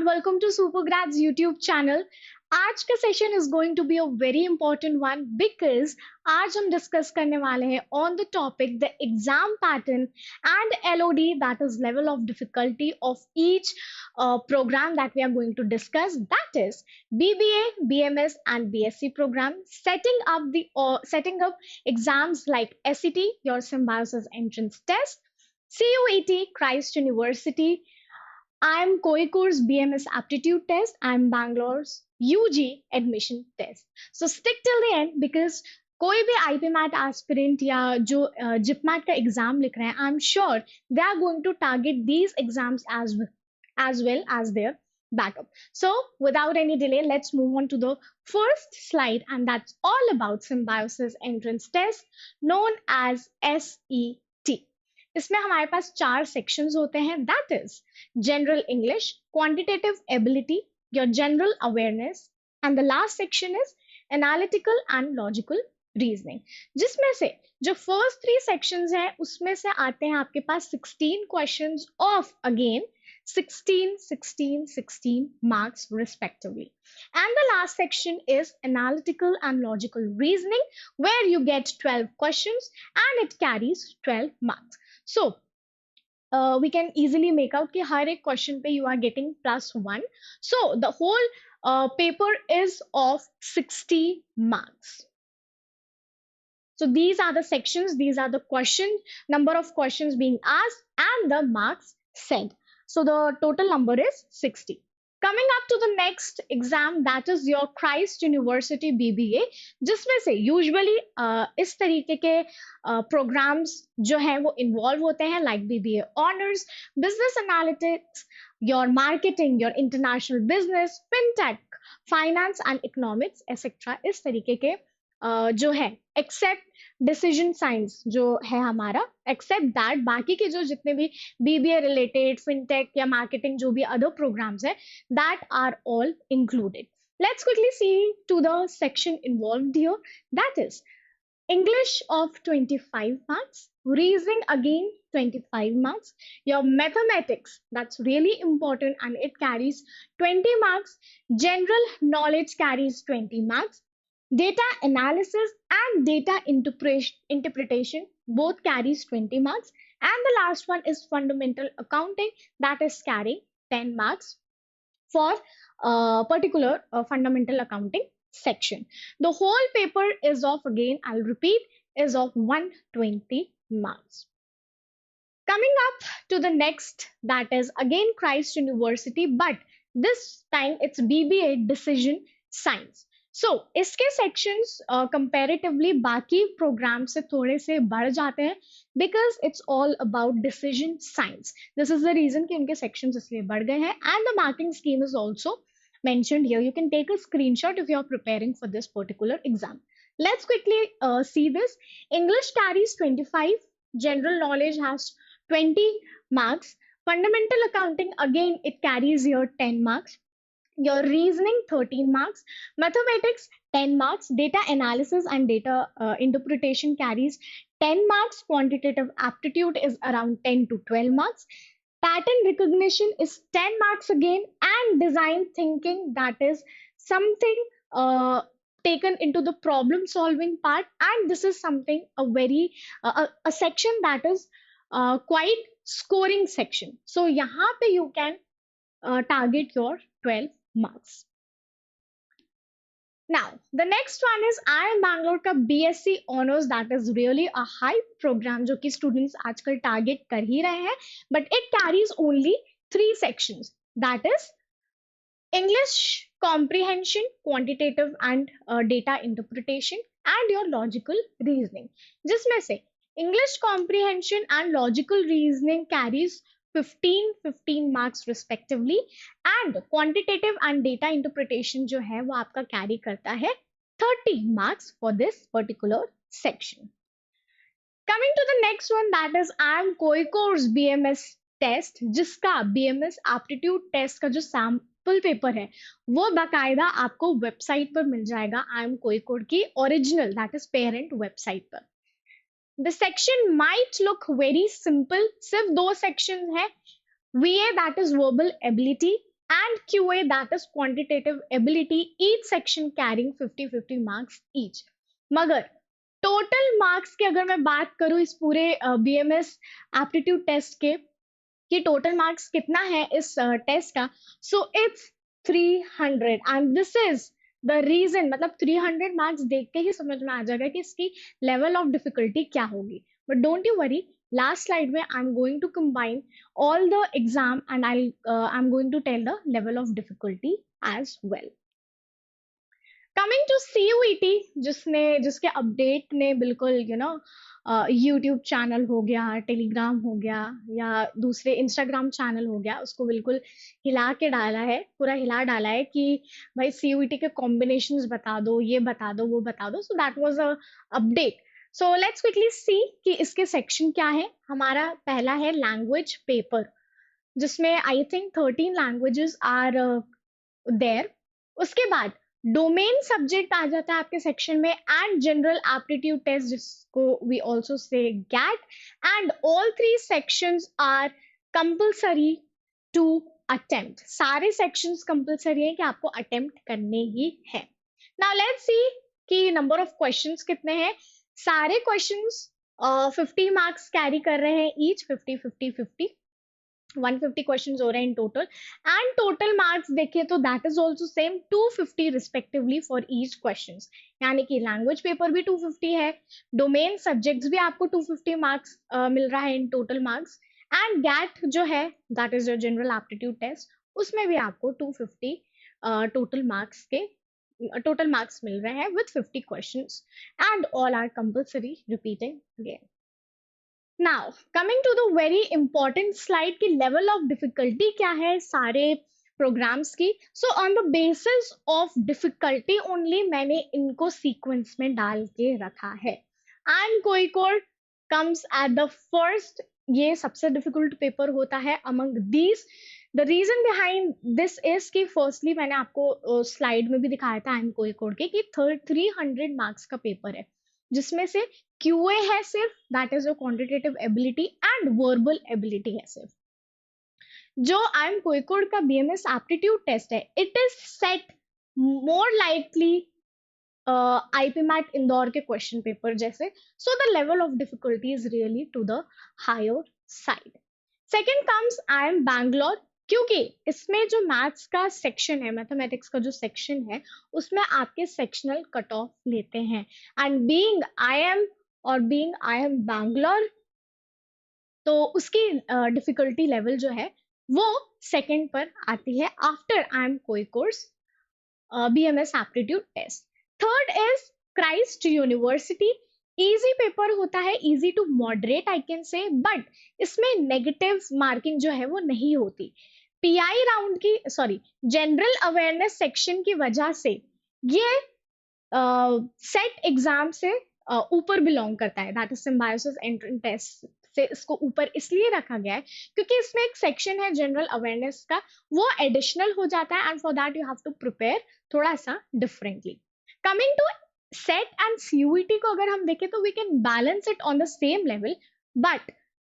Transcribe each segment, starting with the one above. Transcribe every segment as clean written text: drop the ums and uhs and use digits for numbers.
welcome to Supergrads YouTube channel. आज का session is going to be a very important one because आज हम discuss करने वाले हैं on the topic the exam pattern and LOD that is level of difficulty of each program that we are going to discuss, that is BBA, BMS and BSc program, setting up exams like SET, your Symbiosis entrance test, CUET, Christ University, IIM CUET BMS aptitude test, IIM Bangalore's UG admission test. So stick till the end because कोई भी IPMAT aspirant या जो JIPMAT का exam लिख रहे हैं, I am sure they are going to target these exams as well as their backup. So without any delay, let's move on to the first slide, and that's all about Symbiosis entrance test known as SET. इसमें हमारे पास 4 sections होते हैं, that is general English, quantitative ability, your general awareness, and the last section is analytical and logical reasoning, जिसमें से जो first 3 sections हैं उसमें से आते हैं आपके पास 16 questions of again 16 marks respectively. And the last section is analytical and logical reasoning, where you get 12 questions and it carries 12 marks. So we can easily make out कि हर एक question पे you are getting +1. So the whole paper is of 60 marks. So these are the sections, these are the questions, number of questions being asked and the marks said. So the total number is 60. Coming up to the next exam, that is your Christ University BBA, जिसमें से usually इस तरीके के programs जो हैं वो involve होते हैं, like BBA Honors, Business Analytics, your Marketing, your International Business, FinTech, Finance and Economics, etc. इस तरीके के जो है, except डिसीजन साइंस जो है हमारा, एक्सेप्ट दैट बाकी के जो जितने भी बीबीए रिलेटेड, फिनटेक या मार्केटिंग जो भी अदर प्रोग्राम्स है, that are all included. Let's quickly see to the section involved here, that is English of 25 marks, reasoning again 25 marks, your mathematics, that's really important and it carries 20 marks, general knowledge carries 20 marks, data analysis and data interpretation both carries 20 marks, and the last one is fundamental accounting, that is carrying 10 marks for particular fundamental accounting section. The whole paper is of, again I'll repeat, is of 120 marks. Coming up to the next, that is again Christ University, but this time it's BBA decision science. So इसके sections comparatively बाकी program से थोड़े से बढ़ जाते हैं because it's all about decision science. This is the reason कि उनके sections इसलिए बढ़ गए हैं, and the marking scheme is also mentioned here. You can take a screenshot if you are preparing for this particular exam. Let's quickly see this. English carries 25, general knowledge has 20 marks, fundamental accounting again it carries here 10 marks, your reasoning 13 marks, mathematics 10 marks, data analysis and data interpretation carries 10 marks, quantitative aptitude is around 10 to 12 marks, pattern recognition is 10 marks again, and design thinking, that is something taken into the problem solving part, and this is something a very a section that is quite scoring section. So यहाँ पे you can target your 12 marks. Now the next one is IIM Bangalore का BSc Honors, that is really a high program जो कि students आजकल target कर ही रहे हैं, but it carries only 3 sections, that is English comprehension, quantitative and data interpretation, and your logical reasoning, जिसमें से English comprehension and logical reasoning carries 15 marks respectively, and quantitative and data interpretation जो है वो आपका carry करता है 30 marks for this particular section. Coming to the next one, that is IIM CUET BMS test, जिसका BMS aptitude test का जो sample paper है वो बाकायदा आपको वेबसाइट पर मिल जाएगा, IIM CUET की original, that is parent website पर. The section might look very simple, सिर्फ 2 sections है, VA that is verbal ability, and QA, that is quantitative ability, each section carrying 50-50 marks each. मगर total marks की अगर मैं बात करूं इस पूरे BMS एप्टीट्यूड टेस्ट के कि टोटल मार्क्स कितना है इस टेस्ट का, so it's 300 and this is the reason, मतलब 300 मार्क्स देख के ही समझ में आ जाएगा कि इसकी लेवल ऑफ डिफिकल्टी क्या होगी. But don't you worry, last slide में I am going to combine all the exam and I'm going to tell the level of difficulty as well. Coming to CUET, जिसके update ने बिल्कुल YouTube channel हो गया, Telegram हो गया या दूसरे इंस्टाग्राम चैनल हो गया, उसको बिल्कुल हिला के डाला है, पूरा हिला डाला है कि भाई CUET के कॉम्बिनेशंस बता दो, ये बता दो, वो बता दो. So that was a update. So let's quickly सी कि इसके सेक्शन क्या है. हमारा पहला है लैंग्वेज पेपर, जिसमें I think 13 languages are there. उसके बाद डोमेन सब्जेक्ट आ जाता है आपके सेक्शन में, एंड जनरल एप्टीट्यूड टेस्ट जिसको we also say GAT, and all 3 sections are compulsory to attempt. सारे सेक्शंस कंपल्सरी है कि आपको अटेम्प्ट करने ही है. नाउ लेट्स सी कि नंबर ऑफ क्वेश्चंस कितने हैं. सारे क्वेश्चंस 50 मार्क्स कैरी कर रहे हैं ईच, 50-50-50, 150 क्वेश्चंस हो रहे हैं in total. And total marks देखिए तो that is also same 250 respectively for each questions. यानी कि लैंग्वेज पेपर भी 250 है, डोमेन सब्जेक्ट्स भी आपको 250 मार्क्स मिल रहा है in total marks, and GAT जो है that is your general aptitude test, उसमें भी आपको 250 टोटल मार्क्स मिल रहे हैं with 50 questions, and all are compulsory repeating again. Now, coming to the very important slide की level of difficulty क्या है सारे programs की. So on the basis of difficulty only मैंने इनको sequence में डाल के रखा है. And CUET comes at the first, ये सबसे difficult paper होता है among these. The reason behind this is कि firstly मैंने आपको slide में भी दिखाया था IIM CUET के कि 300 marks का paper है, जिसमें से QA है सिर्फ, that is your quantitative ability, and verbal ability है सिर्फ. जो IIM CUET का BMS एप्टीट्यूड टेस्ट है, it is set more likely IPMAT Indore के क्वेश्चन पेपर जैसे. So the level of difficulty is really to the higher side. Second comes IIM Bangalore, क्योंकि इसमें जो मैथ्स का सेक्शन है, मैथमेटिक्स का जो सेक्शन है, उसमें आपके सेक्शनल कट ऑफ लेते हैं. एंड बीइंग IIM और बीइंग IIM बैंगलोर, तो उसकी डिफिकल्टी लेवल जो है वो सेकंड पर आती है after IIM CUET BMS aptitude test. Third is Christ University. Easy paper होता है, easy to moderate I can say, but इसमें नेगेटिव मार्किंग जो है वो नहीं होती. PI राउंड की, सॉरी, जनरल अवेयरनेस सेक्शन की वजह से ये सेट एग्जाम से ऊपर बिलोंग करता है, that is Symbiosis entrance test से इसको ऊपर इसलिए रखा गया है क्योंकि इसमें एक सेक्शन है जनरल अवेयरनेस का, वो एडिशनल हो जाता है, and for that you have to prepare थोड़ा सा differently. Coming to SET and CUET को अगर हम देखें तो we can balance it on the same level, but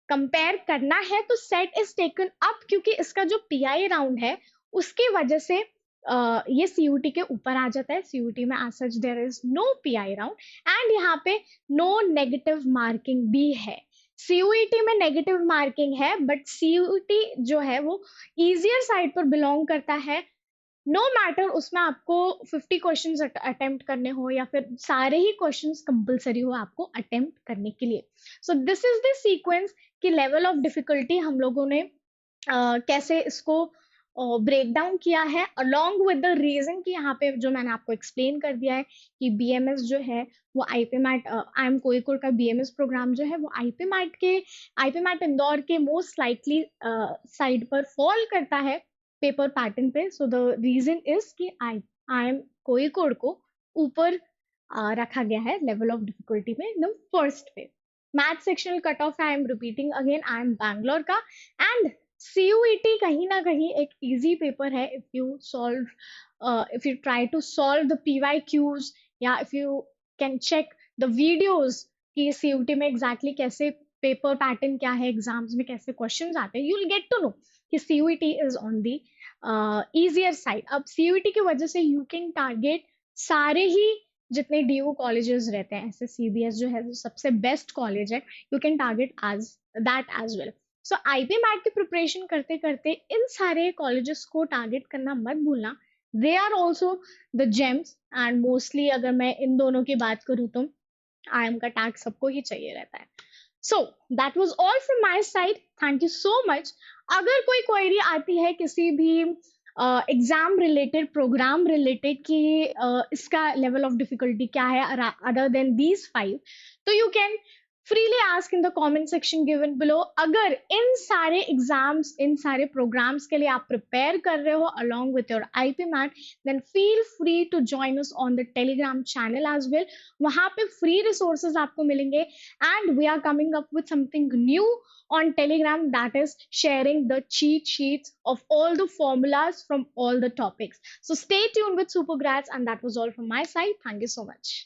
compare करना है तो सेट इज टेकन अप क्योंकि इसका जो PI राउंड है उसकी वजह से ये CUET के ऊपर आ जाता है. CUET में as such there is no PI round, and यहाँ पे नो नेगेटिव मार्किंग भी है. CUET में नेगेटिव मार्किंग है, बट CUET जो है वो इजियर साइड पर बिलोंग करता है. नो मैटर उसमें आपको 50 क्वेश्चंस अटेम्प्ट करने हो या फिर सारे ही क्वेश्चंस कंपलसरी हो आपको अटेम्प्ट करने के लिए. So this is the sequence कि लेवल ऑफ डिफिकल्टी हम लोगों ने कैसे इसको ब्रेक डाउन किया है, अलोंग विद द रीजन कि यहाँ पे जो मैंने आपको एक्सप्लेन कर दिया है कि BMS जो है वो IPMAT IIM CUET का BMS प्रोग्राम जो है वो IPMAT इंदौर के मोस्ट लाइकली साइड पर फॉल करता है पेपर पैटर्न पे. सो द रीजन इज कि IIM CUET को ऊपर रखा गया है लेवल ऑफ डिफिकल्टी में द फर्स्ट पे. Math sectional cut off I am repeating again IIM Bangalore का, एंड CUET कहीं ना कहीं एक इजी पेपर है if you try to solve the PYQs, या if you can check the videos कि CUET में एग्जैक्टली कैसे पेपर पैटर्न क्या है, एग्जाम्स में कैसे क्वेश्चंस आते हैं, you will get to know कि CUET is on the easier side. अब CUET की वजह से you can target सारे ही जितने DU कॉलेजेस रहते हैं, ऐसे CBS जो है सबसे बेस्ट कॉलेज है, you can target as that as well. So IPMAT की प्रिपरेशन करते करते इन सारे कॉलेजेस को टारगेट करना मत भूलना. They are also the gems, and mostly अगर मैं इन दोनों की बात करूँ तो IIM का टैग सबको ही चाहिए रहता है. So that was all from my side. Thank you so much. अगर कोई क्वेरी आती है किसी भी एग्जाम रिलेटेड, प्रोग्राम रिलेटेड कि इसका लेवल ऑफ डिफिकल्टी क्या है अदर देन दीज 5, तो you can freely ask in the comment section given below. अगर इन सारे एग्जाम्स, इन सारे प्रोग्राम्स के लिए आप प्रिपेयर कर रहे हो along with your IPMAT, then feel free to join us on the Telegram channel as well. वहाँ पे free resources आपको मिलेंगे, and we are coming up with something new on Telegram, that is sharing the cheat sheets of all the formulas from all the topics. So stay tuned with Supergrads, and that was all from my side. Thank you so much.